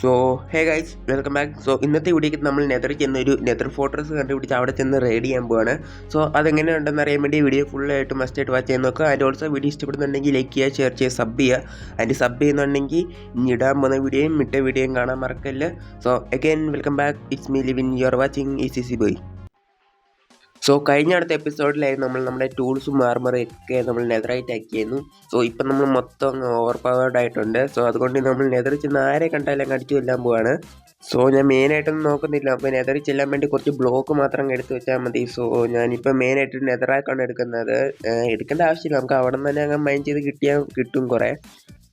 So hey guys, welcome back. So ഇന്നത്തെ വീഡിയോക്ക് നമ്മൾ നെതറിൽ ചെന്നൊരു നെതർ ഫോർട്രസ് കണ്ടുപിടിച്ച് അവിടെ ചെന്ന് റെയ്ഡ് ചെയ്യാൻ പോവാണ്. സോ അതെങ്ങനെയുണ്ടെന്ന് അറിയാൻ വേണ്ടി വീഡിയോ ഫുള്ളായിട്ട് മസ്റ്റായിട്ട് വാച്ച് ചെയ്യാൻ നോക്കുക. ആൻഡ് ഓൾസോ വീഡിയോ ഇഷ്ടപ്പെടുന്നുണ്ടെങ്കിൽ ലൈക്ക് ചെയ്യുക, ഷെയർ ചെയ്യുക, സബ് ചെയ്യുക. ആൻഡ് സബ് ചെയ്യുന്നുണ്ടെങ്കിൽ ഇനി ഇടാൻ പോകുന്ന വീഡിയോയും മിട്ട വീഡിയോയും കാണാൻ മറക്കല്ല. So again welcome back, it's me Livin, you are watching ECC boy. So കഴിഞ്ഞ അടുത്ത എപ്പിസോഡിലായിരുന്നു നമ്മൾ നമ്മുടെ ടൂൾസും ആർമറും ഒക്കെ നമ്മൾ നെതറായിട്ട് ആക്കിയായിരുന്നു. സോ ഇപ്പം നമ്മൾ മൊത്തം ഓവർ പവേർഡ് ആയിട്ടുണ്ട്. സോ അതുകൊണ്ട് നമ്മൾ നെതറിൽ ചെന്ന് ആരെ കണ്ടാലും അടിച്ചു കൊല്ലാൻ പോവാണ്. സോ ഞാൻ മെയിനായിട്ടൊന്നും നോക്കുന്നില്ല. അപ്പോൾ നെതറിൽ ചെല്ലാൻ വേണ്ടി കുറച്ച് ബ്ലോക്ക് മാത്രം എടുത്ത് വെച്ചാൽ മതി. സോ ഞാനിപ്പോൾ മെയിനായിട്ട് നെതറാക്കാണ് എടുക്കുന്നത്. എടുക്കേണ്ട ആവശ്യമില്ല, നമുക്ക് അവിടെ നിന്ന് തന്നെ അങ്ങ് മൈൻ ചെയ്ത് കിട്ടും കുറേ.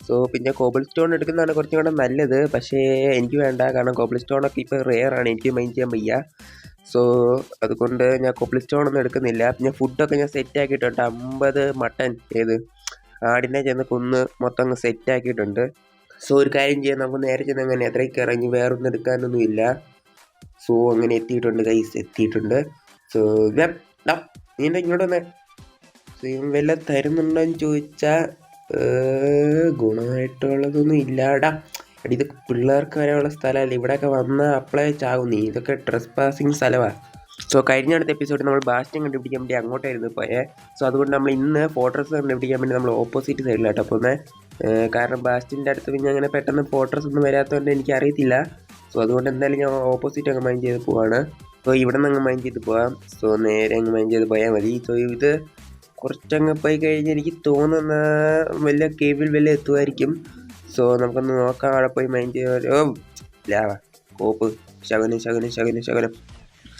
സോ പിന്നെ കോബിൾ സ്റ്റോൺ എടുക്കുന്നതാണ് കുറച്ചും കൂടെ നല്ലത്. പക്ഷേ എനിക്ക് വേണ്ട, കാരണം കോബിൾ സ്റ്റോണൊക്കെ ഇപ്പോൾ റെയറാണ്, എനിക്ക് മൈൻ ചെയ്യാൻ വയ്യ. സോ അതുകൊണ്ട് ഞാൻ കോബിൾ സ്റ്റോൺ ഒന്നും എടുക്കുന്നില്ല. പിന്നെ ഫുഡൊക്കെ ഞാൻ സെറ്റ് ആക്കിയിട്ടുണ്ട്. 50 മട്ടൻ ആടിനെ ചെന്ന് കൊന്ന് മൊത്തം അങ്ങ് സെറ്റ് ആക്കിയിട്ടുണ്ട്. സോ ഒരു കാര്യം ചെയ്യാം, നമുക്ക് നേരെ ചെന്ന് അങ്ങനെ എത്രയ്ക്ക് ഇറങ്ങി വേറൊന്നും എടുക്കാനൊന്നുമില്ല. സോ അങ്ങനെ എത്തിയിട്ടുണ്ട് ഗൈസ്, എത്തിയിട്ടുണ്ട്. സോ നീണ്ട ഇങ്ങോട്ട് വന്നേ. സോ ഇവൻ വല്ല തരുന്നുണ്ടോയെന്ന് ചോദിച്ചാൽ ഗുണമായിട്ടുള്ളതൊന്നും ഇല്ലാടാ. എടി ഇതൊക്കെ പിള്ളേർക്ക് വരെയുള്ള സ്ഥലമല്ല, ഇവിടെയൊക്കെ വന്നാൽ അപ്ലൈ ചാകും നീ. ഇതൊക്കെ ട്രെസ് പാസിങ് സ്ഥലമാണ്. സോ കഴിഞ്ഞ അടുത്ത എപ്പിസോഡിൽ നമ്മൾ ബാസ്റ്റിൻ കണ്ടുപിടിക്കാൻ വേണ്ടി അങ്ങോട്ടായിരുന്നു പോയേ. സോ അതുകൊണ്ട് നമ്മൾ ഇന്ന് ഫോർട്രസ് കണ്ടുപിടിക്കാൻ വേണ്ടി നമ്മൾ ഓപ്പോസിറ്റ് സൈഡിലാട്ടോ പോകുന്നത്. കാരണം ബാസ്റ്റിൻ്റെ അടുത്ത് പിന്നെ അങ്ങനെ പെട്ടെന്ന് ഫോർട്രസ് ഒന്നും വരാത്തതുകൊണ്ട് എനിക്കറിയത്തില്ല. സോ അതുകൊണ്ട് എന്തായാലും ഞാൻ ഓപ്പോസിറ്റ് അങ്ങ് മൈൻഡ് ചെയ്ത് പോവാണ്. സോ ഇവിടെ നിന്ന് അങ്ങ് മൈൻഡ് ചെയ്ത് പോവാം. സോ നേരെ അങ്ങ് മൈൻഡ് ചെയ്ത് പോയാൽ മതി. സോ ഇത് കുറച്ചങ്ങ് പോയി കഴിഞ്ഞ് എനിക്ക് തോന്നുന്ന വല്ല കേബിൾ വല്ല എത്തുമായിരിക്കും. സോ നമുക്കൊന്ന് നോക്കാം. അവിടെ പോയി മൈൻഡ് ചെയ്യാൻ ലാവാ കോപ്പ് ശകനം.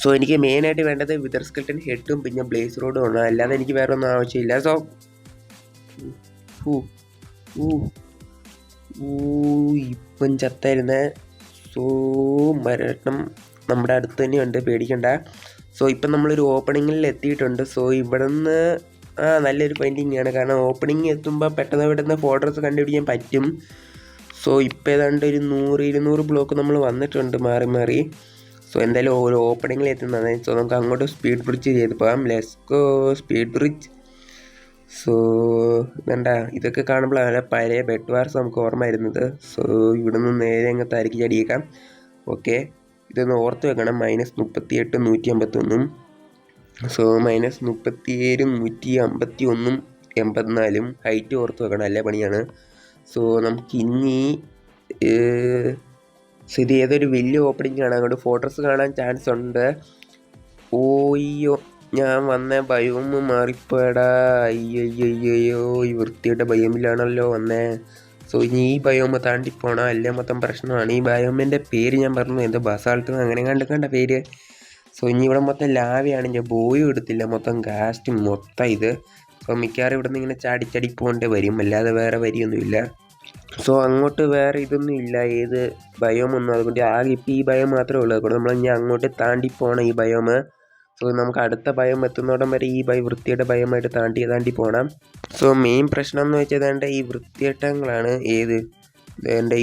സോ എനിക്ക് മെയിനായിട്ട് വേണ്ടത് വിതർ സ്കെൽട്ടൻ ഹെഡും പിന്നെ ബ്ലേസ് റോഡും ആണ്. അല്ലാതെ എനിക്ക് വേറെ ഒന്നും ആവശ്യമില്ല. സോ ഇപ്പം ചത്തായിരുന്നേ. സോ മരണം നമ്മുടെ അടുത്ത് തന്നെയുണ്ട്, പേടിക്കണ്ട. സോ ഇപ്പം നമ്മളൊരു ഓപ്പണിങ്ങിൽ എത്തിയിട്ടുണ്ട്. സോ ഇവിടെ നിന്ന് നല്ലൊരു പെയിൻറ്റിങ് ആണ്, കാരണം ഓപ്പണിങ് എത്തുമ്പോൾ പെട്ടെന്ന് ഫോർട്രസ് കണ്ടുപിടിക്കാൻ പറ്റും. സോ ഇപ്പോൾ ഏതാണ്ട് ഒരു 100-200 ബ്ലോക്ക് നമ്മൾ വന്നിട്ടുണ്ട് മാറി. സോ എന്തായാലും ഒരു ഓപ്പണിങ്ങിൽ എത്തുന്നതാണ്. സോ നമുക്ക് അങ്ങോട്ട് സ്പീഡ് ബ്രിഡ്ജ് ചെയ്ത് പോകാം. Let's go speed bridge. So വേണ്ട, ഇതൊക്കെ കാണുമ്പോഴാണ് പഴയ ബെഡ് വാർസ് നമുക്ക് ഓർമ്മ വരുന്നത്. സോ ഇവിടെ നിന്ന് നേരെ അങ്ങ് തരിക്ക് ചടിയേക്കാം. ഓക്കെ, ഇതൊന്ന് ഓർത്ത് വെക്കണം. -38 151. സോ -37 151 84 ഹൈറ്റ് ഓർത്ത് വെക്കണം, അല്ലേ പണിയാണ്. സോ നമുക്കിനി ഇത് ഏതൊരു വലിയ ഓപ്പണിംഗ് ആണ്, അങ്ങോട്ട് ഫോർട്രസ് കാണാൻ ചാൻസ് ഉണ്ട്. ഓയ്യോ, ഞാൻ വന്ന ബയോം മാറിപ്പോയടാ. അയ്യോ, ഈ വൃത്തിയുടെ ബയോമിലാണല്ലോ വന്നേ. സോ ഇനി ഈ ബയോമ താണ്ടിപ്പോണം, അല്ലേ മൊത്തം പ്രശ്നമാണ്. ഈ ബയോമിൻ്റെ പേര് ഞാൻ പറഞ്ഞു, എന്തോ ബസാൾട്ട് അങ്ങനെ കണ്ട പേര്. സോ ഇനി ഇവിടെ മൊത്തം ലാവയാണ്. ഞാൻ ബോയും എടുത്തില്ല, മൊത്തം ഗാസ്റ്റും മൊത്തം ഇത്. സോ മിക്കവാറും ഇവിടെ നിന്ന് ഇങ്ങനെ ചാടി പോകേണ്ടി വരും, അല്ലാതെ വേറെ വരിയൊന്നുമില്ല. സോ അങ്ങോട്ട് വേറെ ഇതൊന്നും ഇല്ല, ഏത് ബയോമൊന്നും. അതുകൊണ്ട് ആകെ ഇപ്പം ഈ ബയോ മാത്രമേ ഉള്ളൂ. അതുകൊണ്ട് നമ്മൾ ഇനി അങ്ങോട്ട് താണ്ടി പോകണം ഈ ബയോമ്. സോ നമുക്ക് അടുത്ത ബയം എത്തുന്നോടം വരെ ഈ വൃത്തിയുടെ ബയോമായിട്ട് താണ്ടി പോകണം. സോ മെയിൻ പ്രശ്നം എന്ന് വെച്ചാൽ ഈ വൃത്തിയേട്ടങ്ങളാണ്.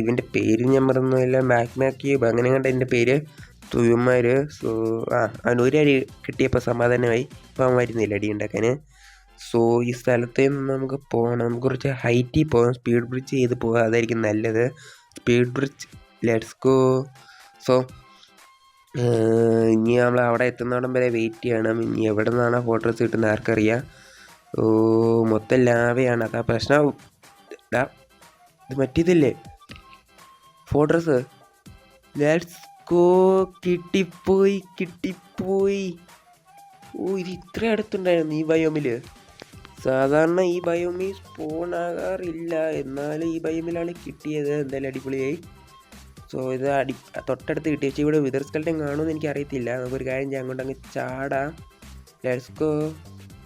ഇവൻ്റെ പേര് ഞാൻ മറന്നില്ല, മാക്യൂബ് അങ്ങനെ കണ്ട എൻ്റെ പേര് തുയ്യന്മാർ. സോ അനൂരടി കിട്ടിയപ്പോൾ സമാധാനമായി. ഇപ്പം അവൻ വരുന്നില്ല അടി ഉണ്ടാക്കാൻ. സോ ഈ സ്ഥലത്ത് നിന്ന് നമുക്ക് പോകണം, നമുക്ക് കുറച്ച് ഹൈറ്റിൽ പോകാം. സ്പീഡ് ബ്രിഡ്ജ് ചെയ്ത് പോകാം, അതായിരിക്കും നല്ലത്. Speed bridge, let's go. So ഇനി നമ്മൾ അവിടെ എത്തുന്നോടം വരെ വെയിറ്റ് ചെയ്യണം. ഇനി എവിടെ നിന്നാണ് ഫോട്ടോസ് കിട്ടുന്നത് ആർക്കറിയാം. ഓ മൊത്തം ലാവയാണ്, അതാ പ്രശ്നം. ഇത് മറ്റേതില്ലേ ഫോട്ടോസ്. Let's go. കിട്ടിപ്പോയി. ഇത് ഇത്ര അടുത്തുണ്ടായിരുന്നു ഈ ബയോമിൽ. സാധാരണ ഈ ബയോമിൽ സ്പോൺ ആകാറില്ല, എന്നാലും ഈ ബയോമിലാണ് കിട്ടിയത്. എന്തായാലും അടിപൊളിയായി. സോ ഇത് തൊട്ടടുത്ത് കിട്ടി. പക്ഷേ ഇവിടെ വിതർ സ്കെൽട്ടൻ കാണുമെന്ന് എനിക്കറിയത്തില്ല. നമുക്കൊരു കാര്യം ചെയ്യാം, അങ്ങോട്ട് അങ്ങ് ചാടാം. Let's go.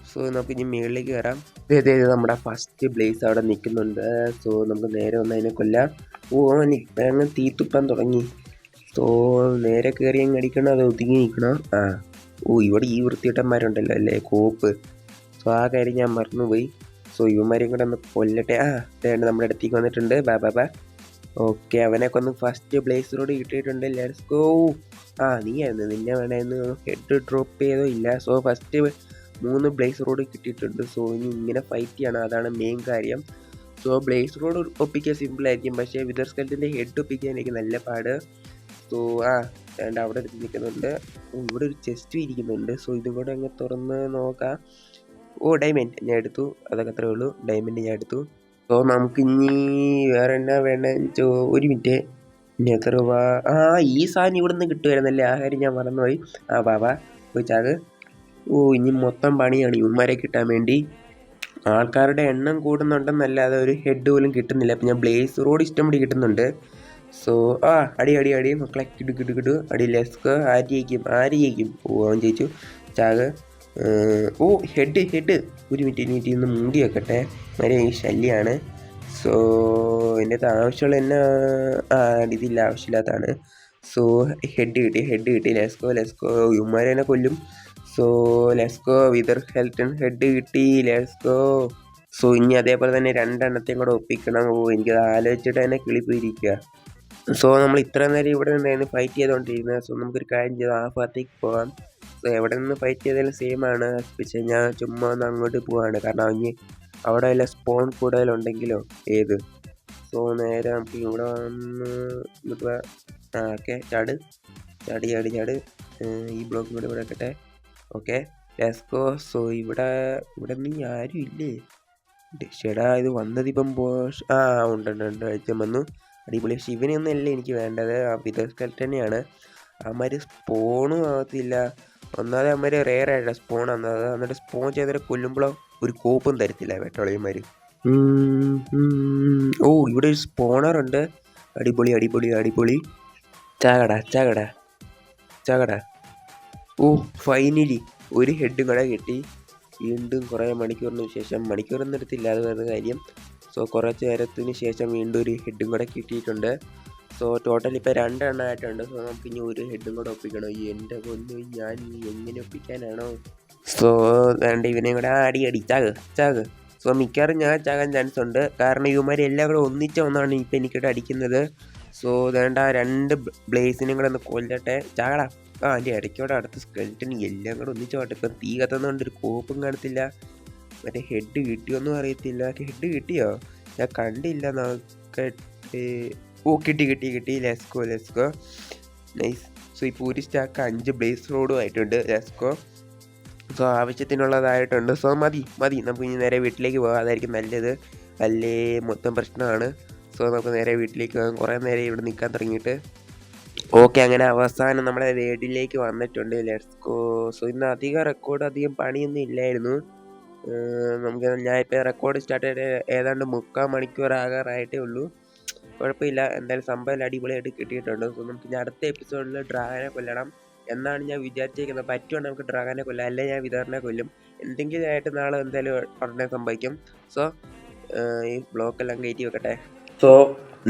സോ നമുക്ക് ഇനി മുകളിലേക്ക് കയറാം. ഇത് നമ്മുടെ ഫസ്റ്റ് ബ്ലേസ് അവിടെ നിൽക്കുന്നുണ്ട്. സോ നമുക്ക് നേരെ വന്ന് അതിനെ കൊല്ലാം. അങ്ങ് തീത്തുപ്പാൻ തുടങ്ങി. സോ നേരെ കയറി അങ്ങ് അടിക്കണം, അത് ഒതുങ്ങി നിൽക്കണം. ഇവിടെ ഈ വൃത്തിയിട്ടന്മാരുണ്ടല്ലോ അല്ലേ, കോപ്പ്. സോ ആ കാര്യം ഞാൻ മറന്നുപോയി. സോ ഇവന്മാരെയും കൂടെ ഒന്ന് കൊല്ലട്ടെ. നമ്മുടെ അടുത്തേക്ക് വന്നിട്ടുണ്ട്. ബാ. ഓക്കെ, അവനൊക്കെ ഒന്ന് ഫസ്റ്റ് ബ്ലേസ് റോഡ് കിട്ടിയിട്ടുണ്ട്. Let's go. നീ ആയിരുന്നു, നിന്നെ വേണമെന്ന് ഹെഡ് ഡ്രോപ്പ് ചെയ്തോ ഇല്ല. സോ ഫസ്റ്റ് 3 ബ്ലേസ് റോഡ് കിട്ടിയിട്ടുണ്ട്. സോ ഇനി ഇങ്ങനെ ഫൈറ്റ് ചെയ്യണം, അതാണ് മെയിൻ കാര്യം. സോ ബ്ലേസ് റോഡ് ഒപ്പിക്കാൻ സിമ്പിളായിരിക്കും, പക്ഷേ വിതർ സ്കെൽറ്റൻ്റെ ഹെഡ് ഒപ്പിക്കാൻ എനിക്ക് നല്ല പാട്. സോ വേണ്ട അവിടെ നിൽക്കുന്നുണ്ട്. ഇവിടെ ഒരു ചെസ്റ്റ് ഇരിക്കുന്നുണ്ട്. സോ ഇതും കൂടെ അങ്ങ് തുറന്ന് നോക്കാം. ഡയമണ്ട് ഞാൻ എടുത്തു. അതൊക്കെ അത്രേ ഉള്ളൂ. ഡയമണ്ട് ഞാൻ എടുത്തു. സോ നമുക്കിനി വേറെ എന്നാ വേണ്ട ഒരു മിനിറ്റ്. നെതർ ഈ സാധനം ഇവിടെ നിന്ന് കിട്ടുമായിരുന്നല്ലേ, ആ കാര്യം ഞാൻ മറന്നുപോയി. വാ ചോദിച്ചാൽ ഇനി മൊത്തം പണിയാണ് ഇവന്മാരെ കിട്ടാൻ വേണ്ടി. ആൾക്കാരുടെ എണ്ണം കൂടുന്നുണ്ടെന്നല്ലാതെ ഒരു ഹെഡ് പോലും കിട്ടുന്നില്ല. അപ്പം ഞാൻ ബ്ലേസ് റോഡ് ഇഷ്ടംപടി കിട്ടുന്നുണ്ട്. സോ അടി മക്കളെ കിടു അടി. ലെസ്ക് ആര് ജയിക്കും? അവൻ ജയിച്ചു. ചാക് ഹെഡ്. ഒരു മിനിറ്റ് ഒന്ന് മൂടി വെക്കട്ടെ, മരെ ഈ ശല്യമാണ്. സോ എൻ്റെ ആവശ്യമുള്ള എന്നാ ഇതില്ല, ആവശ്യമില്ലാത്തതാണ്. സോ ഹെഡ് കിട്ടി. ലെസ്കോ ഇവന്മാരെ തന്നെ കൊല്ലും. സോ ലെസ്കോ വിതർ ഹെൽറ്റൺ ഹെഡ് കിട്ടി. ലെസ്കോ. സോ ഇനി അതേപോലെ തന്നെ 2 എണ്ണത്തെയും കൂടെ ഒപ്പിക്കണം. എനിക്കത് ആലോചിച്ചിട്ട് തന്നെ കിളിപ്പോയിരിക്കുക. സോ നമ്മൾ ഇത്ര നേരം ഇവിടെ നിന്നായിരുന്നു ഫൈറ്റ് ചെയ്തുകൊണ്ടിരുന്നത്. സോ നമുക്കൊരു കാര്യം ചെയ്താൽ ആ ഭാഗത്തേക്ക് പോകാം. സോ എവിടെ നിന്ന് ഫൈറ്റ് ചെയ്താലും സെയിം ആണ്, പക്ഷേ ഞാൻ ചുമ്മാ ഒന്ന് അങ്ങോട്ട് പോവാണ്. കാരണം ഇനി അവിടെ വല്ല സ്പോൺ കൂടുതലുണ്ടെങ്കിലോ ഏത്. സോ നേരെ നമുക്ക് ഇവിടെ വന്ന് ഇങ്ങോട്ട് ഓക്കെ ചാട്. ഈ ബ്ലോക്ക് കൂടെ ഇവിടെ വെക്കട്ടെ. Okay let's go. സോ ഇവിടെ നീ ആരും ഇല്ലേ? ചേടാ ഇത് വന്നതിപ്പം ഉണ്ട് അയച്ചാൻ വന്നു. അടിപൊളി. ശിവനെയൊന്നും അല്ലേ എനിക്ക് വേണ്ടത്, വിതർ സ്കെൽറ്റനെയാണ്. അവന്മാർ സ്പോണും ആകത്തില്ല. ഒന്നാമത് അവന്മാർ റെയർ ആയിട്ടാണ് സ്പോൺ വന്നത്. എന്നിട്ട് സ്പോൺ ചെയ്തിട്ട് കൊല്ലുമ്പോഴോ ഒരു കോപ്പും തരത്തില്ല വെട്ടോളിയന്മാർ. ഇവിടെ ഒരു സ്പോണറുണ്ട്. അടിപൊളി. ചാകടാ. ഫൈനലി ഒരു ഹെഡും കൂടെ കിട്ടി. വീണ്ടും കുറേ മണിക്കൂറിന് ശേഷം, മണിക്കൂറൊന്നും എടുത്തില്ല, അത് വേറെ കാര്യം. സോ കുറച്ച് നേരത്തിന് ശേഷം വീണ്ടും ഒരു ഹെഡും കൂടെ കിട്ടിയിട്ടുണ്ട്. സോ ടോട്ടൽ ഇപ്പോൾ 2 എണ്ണമായിട്ടുണ്ട്. സോ നമുക്ക് ഇനി ഒരു ഹെഡും കൂടെ ഒപ്പിക്കണം. എൻ്റെ കൊന്നു ഞാൻ എങ്ങനെ ഒപ്പിക്കാനാണോ? സോ വേണ്ട ഇവനെയും കൂടെ അടി ചാക്. സോ മിക്കവാറും ഞാൻ ചാകാൻ ചാൻസ് ഉണ്ട്, കാരണം ഇവന്മാർ എല്ലാം കൂടെ ഒന്നിച്ച ഒന്നാണ് ഇപ്പം എനിക്കിട്ട് അടിക്കുന്നത്. സോ വേണ്ട 2 ബ്ലേസിനും കൂടെ ഒന്ന് കൊല്ലട്ടെ. ചാകടാ. എൻ്റെ ഇടയ്ക്കോടെ അടുത്ത സ്കെൽറ്റൻ എല്ലാം കൂടെ ഒന്നിച്ച് പോട്ടെ. ഇപ്പം തീ കത്തുന്നതുകൊണ്ട് ഒരു കോപ്പും കാണത്തില്ല. മറ്റേ ഹെഡ് കിട്ടിയോന്നും അറിയത്തില്ല. ഹെഡ് കിട്ടിയോ? ഞാൻ കണ്ടില്ല. നോക്കട്ടെ. കിട്ടി. Let's go nice. സോ ഇപ്പോൾ ഒരു സ്റ്റാക്ക് 5 ബ്ലേസ് റോഡും ആയിട്ടുണ്ട് ലെസ്കോ. സോ ആവശ്യത്തിനുള്ളതായിട്ടുണ്ട്. സോ മതി നമുക്ക് ഇനി നേരെ വീട്ടിലേക്ക് പോകാം, അതായിരിക്കും നല്ലത്. അല്ലേ മൊത്തം പ്രശ്നമാണ്. സോ നമുക്ക് നേരെ വീട്ടിലേക്ക് പോകാം. കുറേ നേരം ഇവിടെ നിൽക്കാൻ തുടങ്ങിയിട്ട്. ഓക്കെ, അങ്ങനെ അവസാനം നമ്മുടെ വീട്ടിലേക്ക് വന്നിട്ടുണ്ട് ലെറ്റ്സ്കോ. സോ ഇന്ന് അധികം പണിയൊന്നും ഇല്ലായിരുന്നു. ഞാൻ ഇപ്പോൾ റെക്കോർഡ് സ്റ്റാർട്ട് ചെയ്ത് ഏതാണ്ട് 3/4 മണിക്കൂർ ആകാറായിട്ടേ ഉള്ളൂ. കുഴപ്പമില്ല, എന്തായാലും സംഭവം അടിപൊളിയായിട്ട് കിട്ടിയിട്ടുണ്ട്. സോ നമുക്ക് ഇനി അടുത്ത എപ്പിസോഡിൽ ഡ്രാഗനെ കൊല്ലണം എന്നാണ് ഞാൻ വിചാരിച്ചിരിക്കുന്നത്. പറ്റുവാണെങ്കിൽ നമുക്ക് ഡ്രാഗനെ കൊല്ലാം, അല്ലെങ്കിൽ ഞാൻ വിതറിനെ കൊല്ലും. എന്തെങ്കിലും ആയിട്ട് നാളെ എന്തായാലും ഉടനെ സംഭവിക്കും. സോ ഈ ബ്ലോക്കെല്ലാം കയറ്റി വെക്കട്ടെ. സോ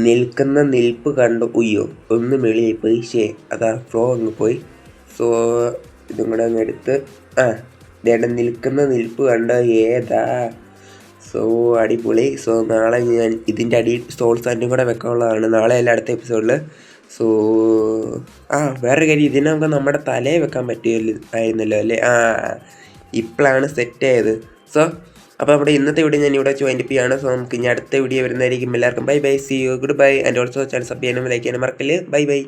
നിൽക്കുന്ന നിൽപ്പ് കണ്ടു. ഒന്ന് വെളിയിൽ പോയി. അതാ ഫ്ലോ അങ്ങ് പോയി. സോ ഇതും കൂടെ അങ്ങ് എടുത്ത് നിൽക്കുന്ന നിൽപ്പ് കണ്ട ഏതാ. സോ അടിപൊളി. സോ നാളെ ഞാൻ ഇതിൻ്റെ അടി സോൾ സാൻഡും കൂടെ വെക്കാനുള്ളതാണ്, നാളെ അല്ല അടുത്ത എപ്പിസോഡിൽ. സോ വേറൊരു കാര്യം, ഇതിനെ നമുക്ക് നമ്മുടെ തലയിൽ വെക്കാൻ പറ്റുമായിരുന്നല്ലോ അല്ലേ? ഇപ്പോഴാണ് സെറ്റ് ആയത്. സോ അപ്പോൾ നമ്മുടെ ഇന്നത്തെ വീഡിയോ ഞാൻ ഇവിടെ വൈൻഡപ്പ് ചെയ്യാണ്. സോ നമുക്ക് ഇനി അടുത്ത വീഡിയോ വരുന്നതായിരിക്കും. എല്ലാവർക്കും bye. See you, goodbye. And also channel sub ചെയ്യാനും ലൈക്ക് ചെയ്യാനും മറക്കല്ലേ. ബൈ.